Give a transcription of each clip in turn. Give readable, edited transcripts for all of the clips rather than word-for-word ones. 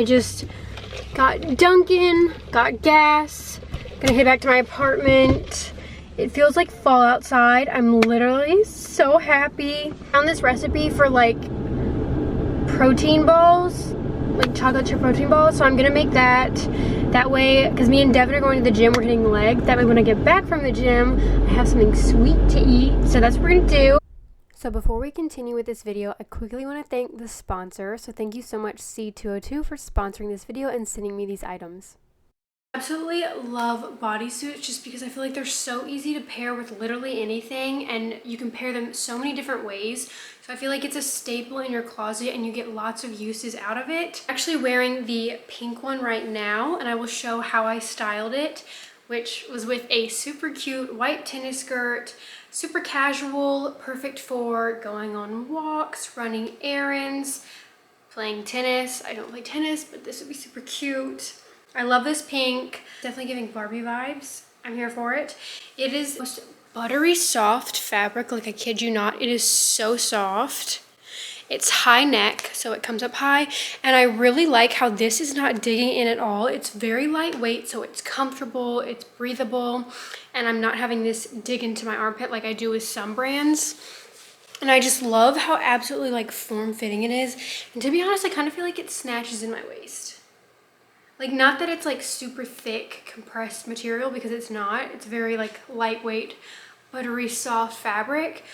I just got Dunkin', got gas, gonna head back to my apartment. It feels like fall outside. I'm literally so happy. Found this recipe for like protein balls, like chocolate chip protein balls, so I'm gonna make that. That way, because me and Devin are going to the gym, we're hitting legs. That way when I get back from the gym, I have something sweet to eat. So that's what we're gonna do. So before we continue with this video, I quickly want to thank the sponsor. So thank you so much C202 for sponsoring this video and sending me these items. Absolutely love bodysuits just because I feel like they're so easy to pair with literally anything, and you can pair them so many different ways. So I feel like it's a staple in your closet and you get lots of uses out of it. I'm actually wearing the pink one right now, and I will show how I styled it, which was with a super cute white tennis skirt, super casual, perfect for going on walks, running errands, playing tennis. I don't play tennis, but this would be super cute. I love this pink. Definitely giving Barbie vibes. I'm here for it. It is the most buttery soft fabric, like I kid you not. It is so soft. It's high neck, so it comes up high. And I really like how this is not digging in at all. It's very lightweight, so it's comfortable, it's breathable, and I'm not having this dig into my armpit like I do with some brands. And I just love how absolutely like form-fitting it is. And to be honest, I kind of feel like it snatches in my waist. Like, not that it's like super thick compressed material, because it's not. It's very like lightweight, buttery soft fabric.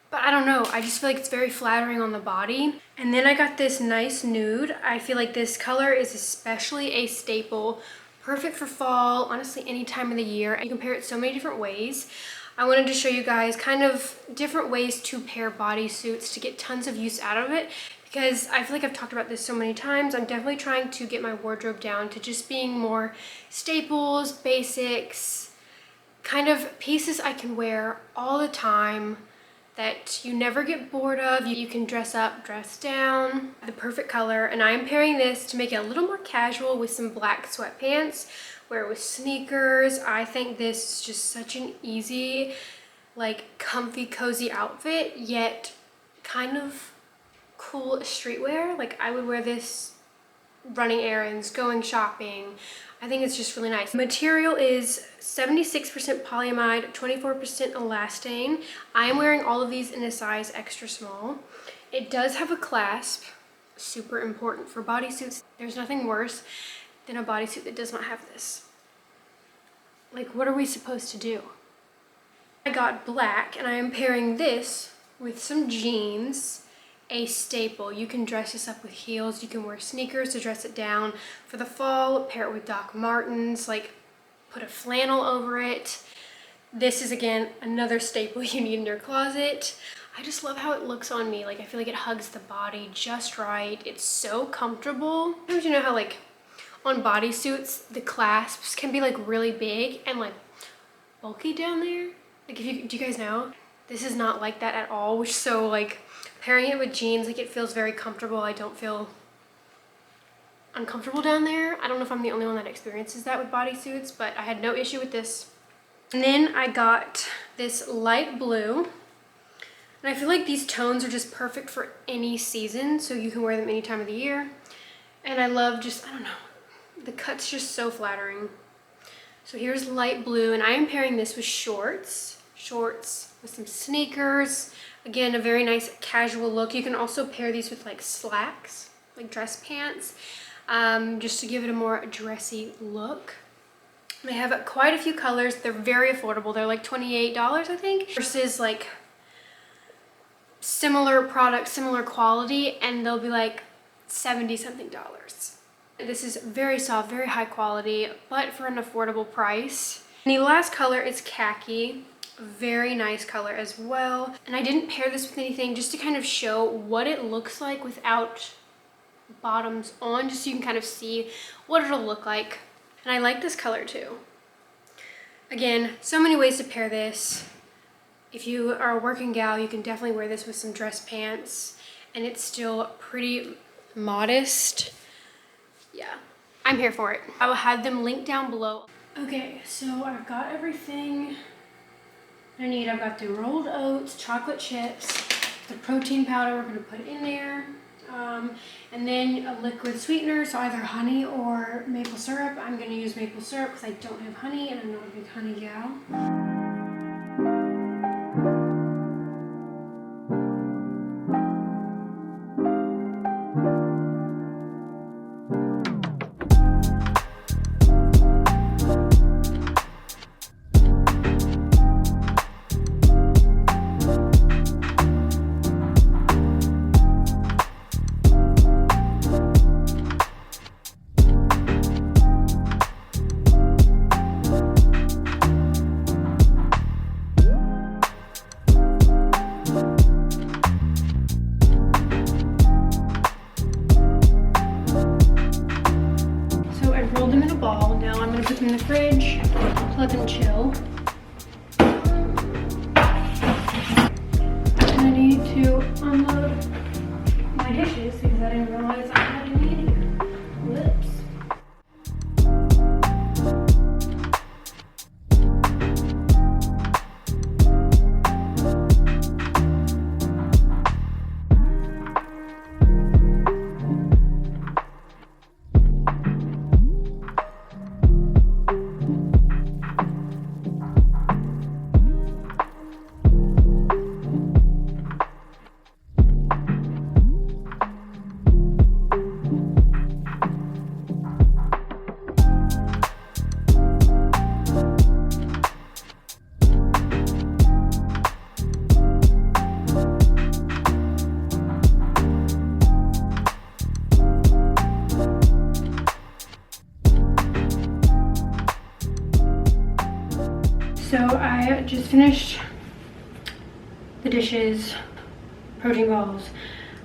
But I don't know, I just feel like it's very flattering on the body. And then I got this nice nude. I feel like this color is especially a staple, perfect for fall, honestly any time of the year. You can pair it so many different ways. I wanted to show you guys kind of different ways to pair bodysuits to get tons of use out of it, because I feel like I've talked about this so many times. I'm definitely trying to get my wardrobe down to just being more staples, basics, kind of pieces I can wear all the time that you never get bored of. You can dress up, dress down, the perfect color. And I am pairing this to make it a little more casual with some black sweatpants, wear it with sneakers. I think this is just such an easy, like comfy, cozy outfit, yet kind of cool streetwear. Like I would wear this running errands, going shopping. I think it's just really nice. Material is 76% polyamide, 24% elastane. I am wearing all of these in a size extra small. It does have a clasp, super important for bodysuits. There's nothing worse than a bodysuit that does not have this. Like, what are we supposed to do? I got black, and I am pairing this with some jeans. A staple. You can dress this up with heels. You can wear sneakers to dress it down. For the fall, pair it with Doc Martens, like put a flannel over it. This is, again, another staple you need in your closet. I just love how it looks on me. Like, I feel like it hugs the body just right. It's so comfortable. Don't you know how like on bodysuits, the clasps can be like really big and like bulky down there? Like, do you guys know? This is not like that at all, which so like pairing it with jeans, like it feels very comfortable. I don't feel uncomfortable down there. I don't know if I'm the only one that experiences that with bodysuits, but I had no issue with this. And then I got this light blue, and I feel like these tones are just perfect for any season, so you can wear them any time of the year. And I love just, I don't know, the cut's just so flattering. So here's light blue, and I am pairing this with shorts with some sneakers. Again, a very nice casual look. You can also pair these with like slacks, like dress pants, just to give it a more dressy look. They have quite a few colors. They're very affordable. They're like $28, I think, versus like similar products, similar quality, and they'll be like 70 something dollars. This is very soft, very high quality, but for an affordable price. And the last color is khaki. Very nice color as well. And I didn't pair this with anything, just to kind of show what it looks like without bottoms on, just so you can kind of see what it'll look like. And I like this color too. Again, so many ways to pair this. If you are a working gal, you can definitely wear this with some dress pants, and it's still pretty modest. Yeah, I'm here for it. I will have them linked down below. Okay, so I've got everything I need. I've got the rolled oats, chocolate chips, the protein powder we're gonna put in there. And then a liquid sweetener, so either honey or maple syrup. I'm gonna use maple syrup because I don't have honey and I'm not a big honey gal. In the fridge to let them chill. And I need to unload my dishes because I didn't realize I had any in here. Whoops. So I just finished the dishes, protein balls.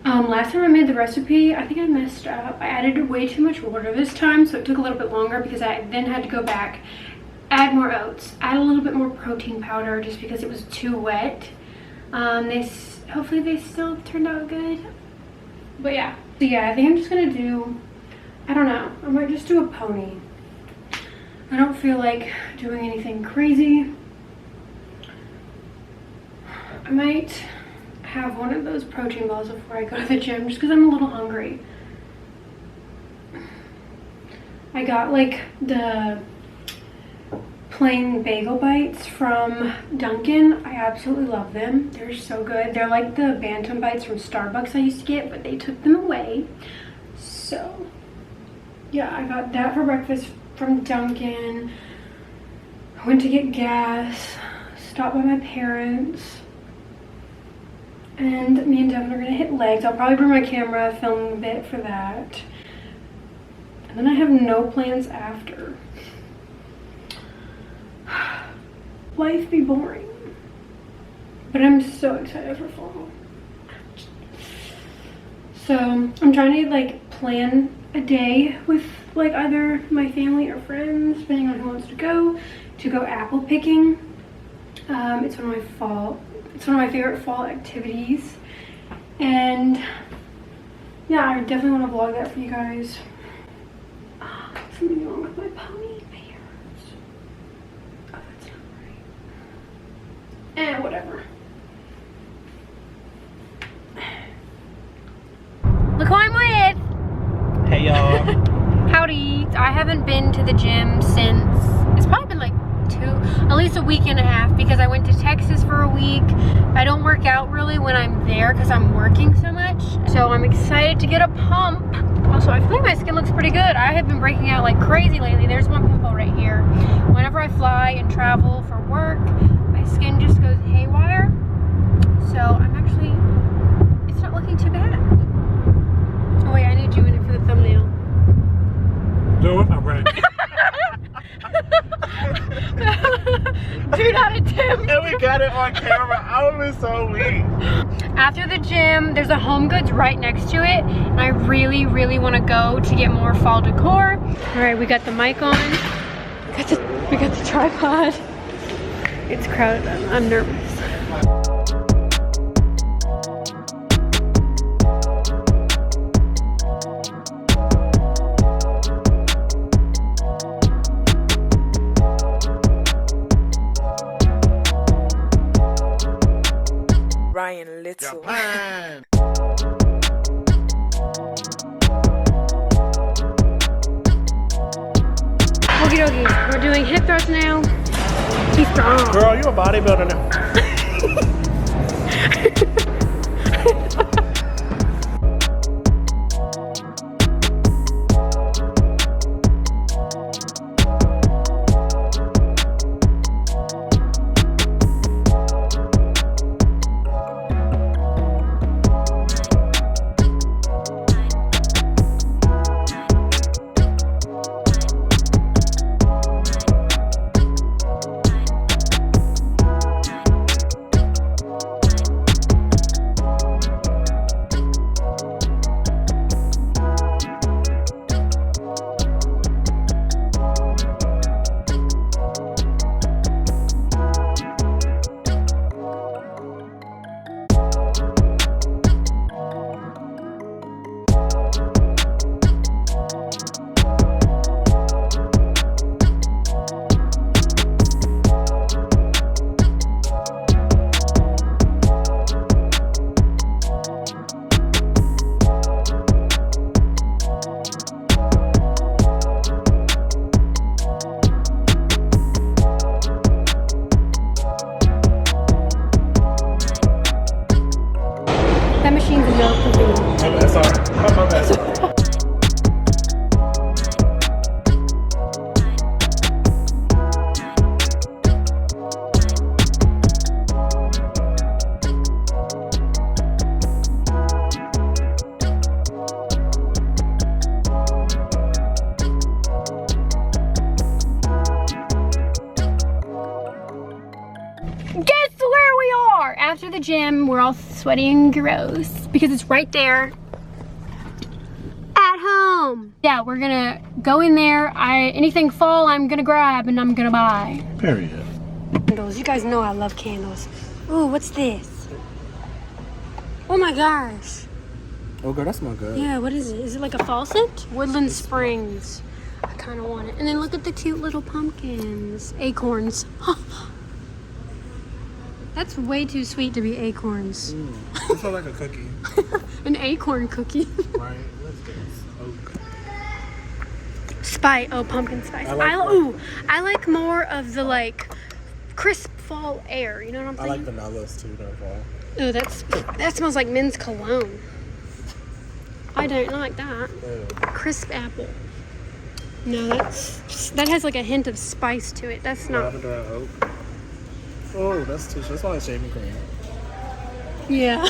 Last time I made the recipe, I think I messed up. I added way too much water this time, so it took a little bit longer because I then had to go back, add more oats, add a little bit more protein powder just because it was too wet. Hopefully they still turned out good. But yeah. So yeah, I think I'm just gonna do, I don't know, I might just do a pony. I don't feel like doing anything crazy. I might have one of those protein balls before I go to the gym just because I'm a little hungry. I got like the plain bagel bites from Dunkin'. I absolutely love them. They're so good. They're like the Bantam bites from Starbucks I used to get, but they took them away. So yeah, I got that for breakfast from Dunkin'. I went to get gas, stopped by my parents, and me and Devin are gonna hit legs. I'll probably bring my camera, film a bit for that. And then I have no plans after. Life be boring. But I'm so excited for fall. So I'm trying to like plan a day with like either my family or friends, depending on who wants to go apple picking. It's one of my favorite fall activities, and yeah, I definitely want to vlog that for you guys. Something wrong with my pony. My hair hurts. Oh, that's not right. Whatever. Look who I'm with. Hey y'all. Howdy. I haven't been to the gym since, it's probably been like at least a week and a half, because I went to Texas for a week. I don't work out really when I'm there because I'm working so much. So I'm excited to get a pump. Also, I feel like my skin looks pretty good. I have been breaking out like crazy lately. There's one pimple right here. Whenever I fly and travel for work, my skin just goes haywire. So I'm actually, it's not looking too bad. Oh wait, I need you in it for the thumbnail. Do it, I'm ready. Do not attempt. And we got it on camera. I was so weak. After the gym, there's a Home Goods right next to it, and I really, really want to go to get more fall decor. All right, we got the mic on. We got the tripod. It's crowded. I'm nervous. Ryan Little. Okie dokie. We're doing hip thrusts now. He's strong. Girl, you a bodybuilder now. That machine's a joke for me. My bad, sorry. My bad. Guess where we are? After the gym, we're all sweaty and gross because it's right there at home. Yeah, we're gonna go in there. Anything fall, I'm gonna grab and I'm gonna buy. Period. Candles. You guys know I love candles. Ooh, what's this? Oh my gosh. Oh, girl, that smells good. Yeah, what is it? Is it like a faucet? Woodland Springs. I kind of want it. And then look at the cute little pumpkins. Acorns. That's way too sweet to be acorns. It smells like a cookie. An acorn cookie. Right? Let's get this oak. Spice. Oh, pumpkin spice. I like more of the like crisp fall air. You know what I'm I saying? like vanillas too, though, fall. Oh, that smells like men's cologne. I don't like that. Ew. Crisp apple. No, that has like a hint of spice to it. That's not. Lavender and oak. Oh, that's too. That smells like shaving cream. Yeah.